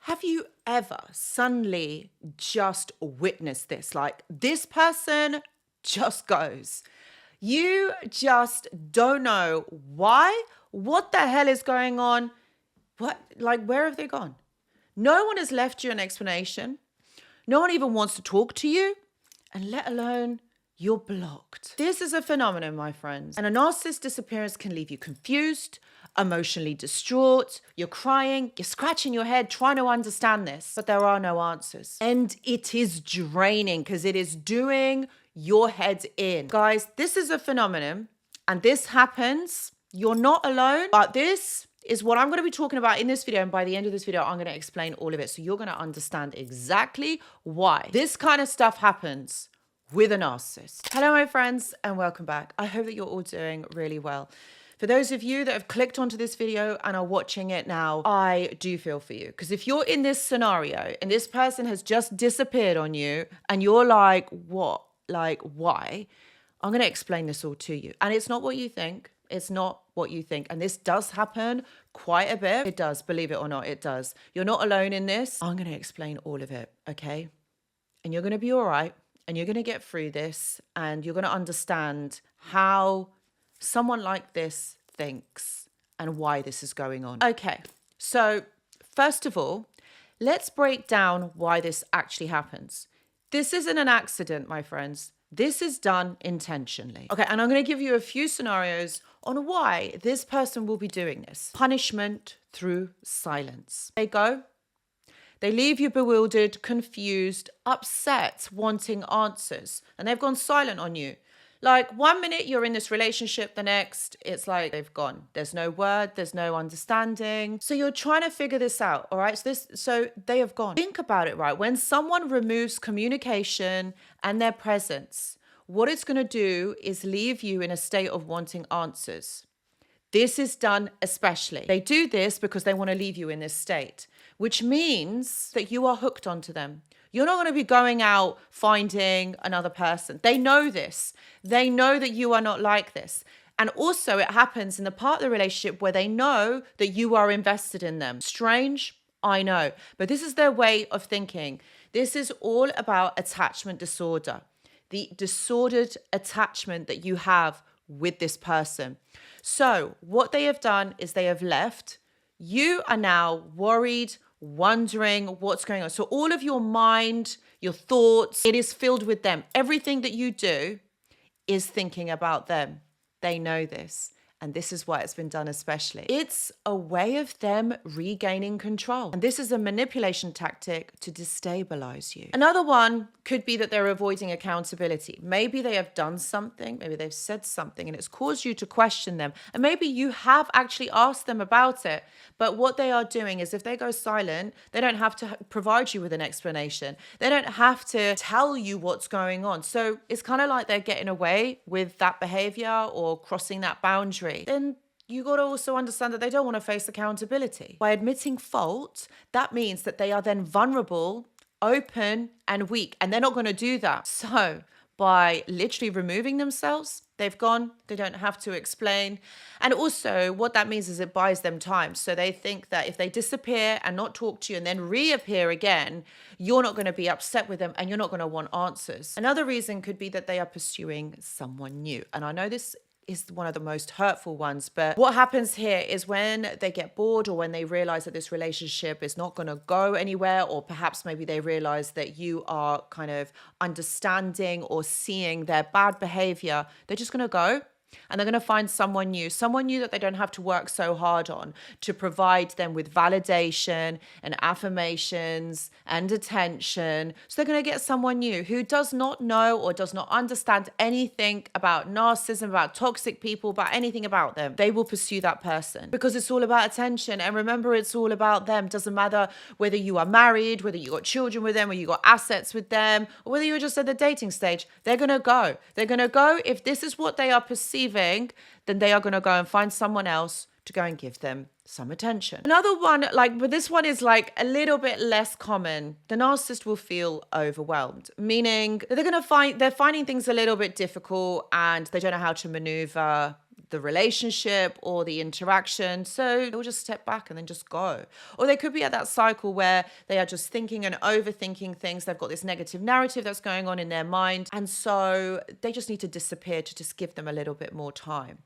Have you ever suddenly just witnessed this? Like, this person just goes. You just don't know why, what the hell is going on, where have they gone? No one has left you an explanation. No one even wants to talk to you, and let alone you're blocked. This is a phenomenon, my friends. And a narcissist disappearance can leave you confused, emotionally distraught, you're crying, you're scratching your head trying to understand this, but there are no answers. And it is draining because it is doing your head in. Guys, this is a phenomenon and this happens. You're not alone, but this is what I'm going to be talking about in this video. And by the end of this video, I'm going to explain all of it. So you're going to understand exactly why this kind of stuff happens with a narcissist. Hello, my friends, and welcome back. I hope that you're all doing really well. For those of you that have clicked onto this video and are watching it now, I do feel for you. Because if you're in this scenario and this person has just disappeared on you and you're like, what? Like, why? I'm going to explain this all to you. And it's not what you think. It's not what you think. And this does happen quite a bit. It does, believe it or not, it does. You're not alone in this. I'm going to explain all of it, okay? And you're going to be all right. And you're going to get through this. And you're going to understand how someone like this thinks and why this is going on. Okay, so first of all, let's break down why this actually happens. This isn't an accident, my friends. This is done intentionally. Okay, and I'm going to give you a few scenarios on why this person will be doing this. Punishment through silence. They go, they leave you bewildered, confused, upset, wanting answers, and they've gone silent on you. Like 1 minute you're in this relationship, the next it's like they've gone. There's no word, there's no understanding. So you're trying to figure this out, all right? So they have gone. Think about it, right? When someone removes communication and their presence, what it's going to do is leave you in a state of wanting answers. This is done especially. They do this because they want to leave you in this state, which means that you are hooked onto them. You're not going to be going out finding another person. They know this. They know that you are not like this. And also it happens in the part of the relationship where they know that you are invested in them. Strange, I know. But this is their way of thinking. This is all about attachment disorder. The disordered attachment that you have with this person. So what they have done is they have left. You are now worried, wondering what's going on. So all of your mind, your thoughts, it is filled with them. Everything that you do is thinking about them. They know this. And this is why it's been done especially. It's a way of them regaining control. And this is a manipulation tactic to destabilize you. Another one could be that they're avoiding accountability. Maybe they have done something, maybe they've said something and it's caused you to question them. And maybe you have actually asked them about it. But what they are doing is if they go silent, they don't have to provide you with an explanation. They don't have to tell you what's going on. So it's kind of like they're getting away with that behavior or crossing that boundary. Then you got to also understand that they don't want to face accountability. By admitting fault, that means that they are then vulnerable, open, and weak, and they're not going to do that. So by literally removing themselves, they've gone, they don't have to explain. And also what that means is it buys them time. So they think that if they disappear and not talk to you and then reappear again, you're not going to be upset with them and you're not going to want answers. Another reason could be that they are pursuing someone new. And I know this is one of the most hurtful ones. But what happens here is when they get bored or when they realize that this relationship is not going to go anywhere, or perhaps maybe they realize that you are kind of understanding or seeing their bad behavior, they're just going to go. And they're going to find someone new that they don't have to work so hard on to provide them with validation and affirmations and attention. So they're going to get someone new who does not know or does not understand anything about narcissism, about toxic people, about anything about them. They will pursue that person because it's all about attention. And remember, it's all about them. Doesn't matter whether you are married, whether you got children with them, whether you got assets with them, or whether you're just at the dating stage. They're going to go. They're going to go. If this is what they are perceiving, then they are going to go and find someone else to go and give them some attention. Another one, but this one is like a little bit less common. The narcissist will feel overwhelmed, meaning that they're finding things a little bit difficult and they don't know how to maneuver the relationship or the interaction. So they'll just step back and then just go. Or they could be at that cycle where they are just thinking and overthinking things. They've got this negative narrative that's going on in their mind. And so they just need to disappear to just give them a little bit more time.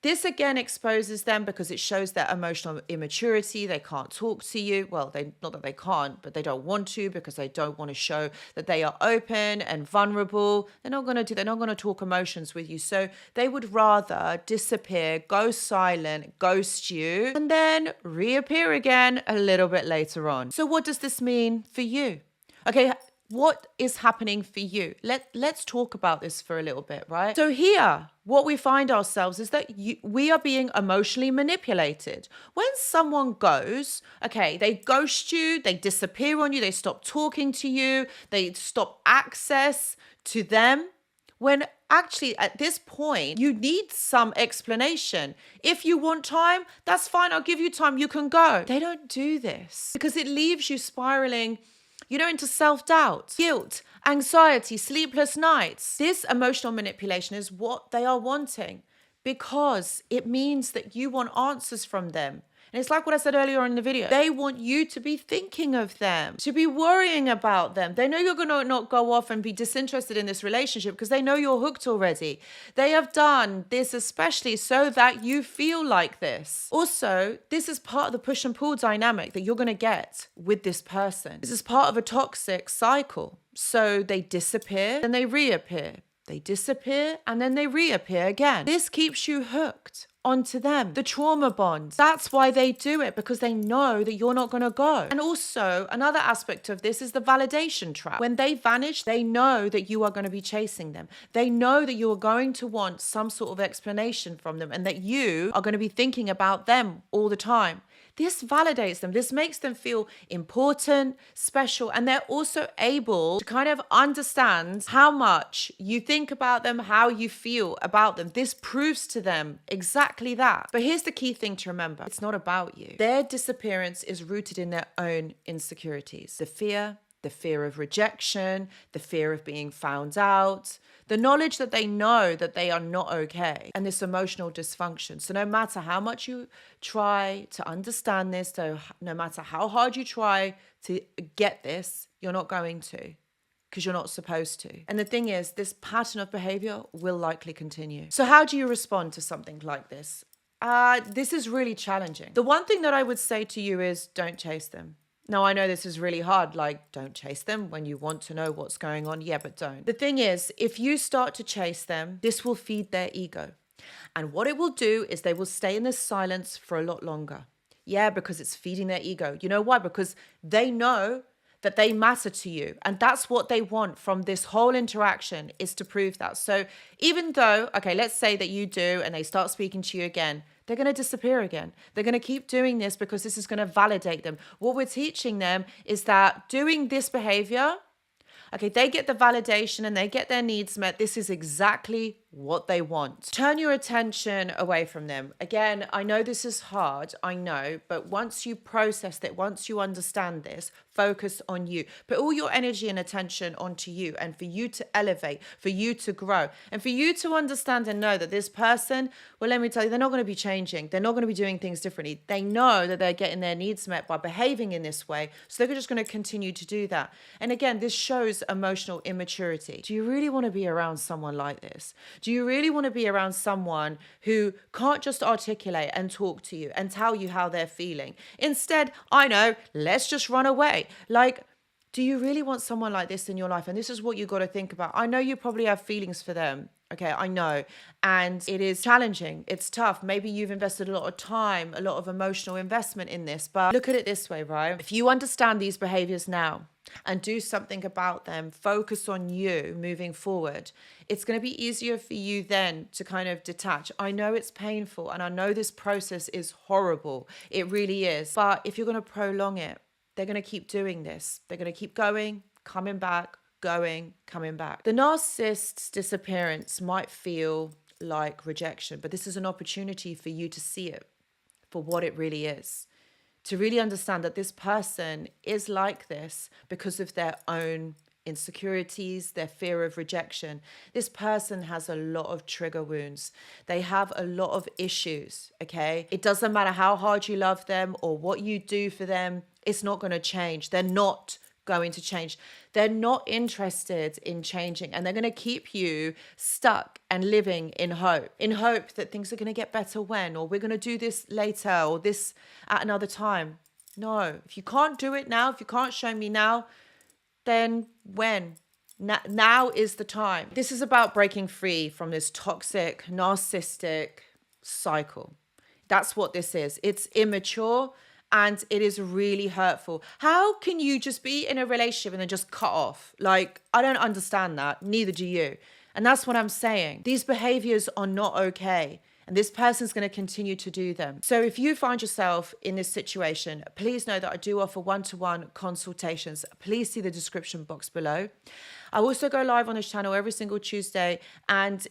This again exposes them because it shows their emotional immaturity. They can't talk to you. Well, not that they can't, but they don't want to because they don't want to show that they are open and vulnerable. They're not going to talk emotions with you. So they would rather disappear, go silent, ghost you, and then reappear again a little bit later on. So what does this mean for you? Okay, what is happening for you? Let's talk about this for a little bit, right? So here, what we find ourselves is that we are being emotionally manipulated. When someone goes, okay, they ghost you, they disappear on you, they stop talking to you, they stop access to them, when actually at this point, you need some explanation. If you want time, that's fine, I'll give you time, you can go. They don't do this because it leaves you spiraling, into self-doubt, guilt, anxiety, sleepless nights. This emotional manipulation is what they are wanting because it means that you want answers from them. And it's like what I said earlier in the video. They want you to be thinking of them, to be worrying about them. They know you're going to not go off and be disinterested in this relationship because they know you're hooked already. They have done this especially so that you feel like this. Also, this is part of the push and pull dynamic that you're going to get with this person. This is part of a toxic cycle. So they disappear and they reappear. They disappear and then they reappear again. This keeps you hooked onto them. The trauma bond. That's why they do it, because they know that you're not going to go. And also, another aspect of this is the validation trap. When they vanish, they know that you are going to be chasing them. They know that you are going to want some sort of explanation from them and that you are going to be thinking about them all the time. This validates them. This makes them feel important, special, and they're also able to kind of understand how much you think about them, how you feel about them. This proves to them exactly that. But here's the key thing to remember. It's not about you. Their disappearance is rooted in their own insecurities. The fear of rejection, the fear of being found out, the knowledge that they know that they are not okay, and this emotional dysfunction. So no matter how much you try to understand this, so no matter how hard you try to get this, you're not going to, because you're not supposed to. And the thing is, this pattern of behavior will likely continue. So how do you respond to something like this? This is really challenging. The one thing that I would say to you is don't chase them. Now, I know this is really hard, like don't chase them when you want to know what's going on. Yeah, but don't. The thing is, if you start to chase them, this will feed their ego. And what it will do is they will stay in this silence for a lot longer. Yeah, because it's feeding their ego. You know why? Because they know that they matter to you. And that's what they want from this whole interaction, is to prove that. So even though, okay, let's say that you do and they start speaking to you again, they're going to disappear again. They're going to keep doing this because this is going to validate them. What we're teaching them is that doing this behavior, okay, they get the validation and they get their needs met. This is exactly what they want. Turn your attention away from them. Again, I know this is hard, I know, but once you process it, once you understand this, focus on you. Put all your energy and attention onto you, and for you to elevate, for you to grow, and for you to understand and know that this person, well, let me tell you, they're not going to be changing. They're not going to be doing things differently. They know that they're getting their needs met by behaving in this way, so they're just going to continue to do that. And again, this shows emotional immaturity. Do you really want to be around someone like this? Do you really want to be around someone who can't just articulate and talk to you and tell you how they're feeling? Instead, I know, let's just run away. Like, do you really want someone like this in your life? And this is what you got to think about. I know you probably have feelings for them. Okay, I know. And it is challenging. It's tough. Maybe you've invested a lot of time, a lot of emotional investment in this. But look at it this way, right? If you understand these behaviors now and do something about them, focus on you moving forward, it's going to be easier for you then to kind of detach. I know it's painful and I know this process is horrible. It really is. But if you're going to prolong it, they're going to keep doing this. They're going to keep going, coming back, going, coming back. The narcissist's disappearance might feel like rejection, but this is an opportunity for you to see it for what it really is. To really understand that this person is like this because of their own insecurities, their fear of rejection. This person has a lot of trigger wounds. They have a lot of issues, okay? It doesn't matter how hard you love them or what you do for them, it's not going to change. They're not going to change. They're not interested in changing, and they're going to keep you stuck and living in hope that things are going to get better when, or we're going to do this later, or this at another time. No, if you can't do it now, if you can't show me now, then when? Now is the time. This is about breaking free from this toxic, narcissistic cycle. That's what this is. It's immature and it is really hurtful. How can you just be in a relationship and then just cut off? Like, I don't understand that. Neither do you. And that's what I'm saying. These behaviors are not okay. And this person's going to continue to do them. So if you find yourself in this situation, please know that I do offer one-to-one consultations. Please see the description box below. I also go live on this channel every single Tuesday. And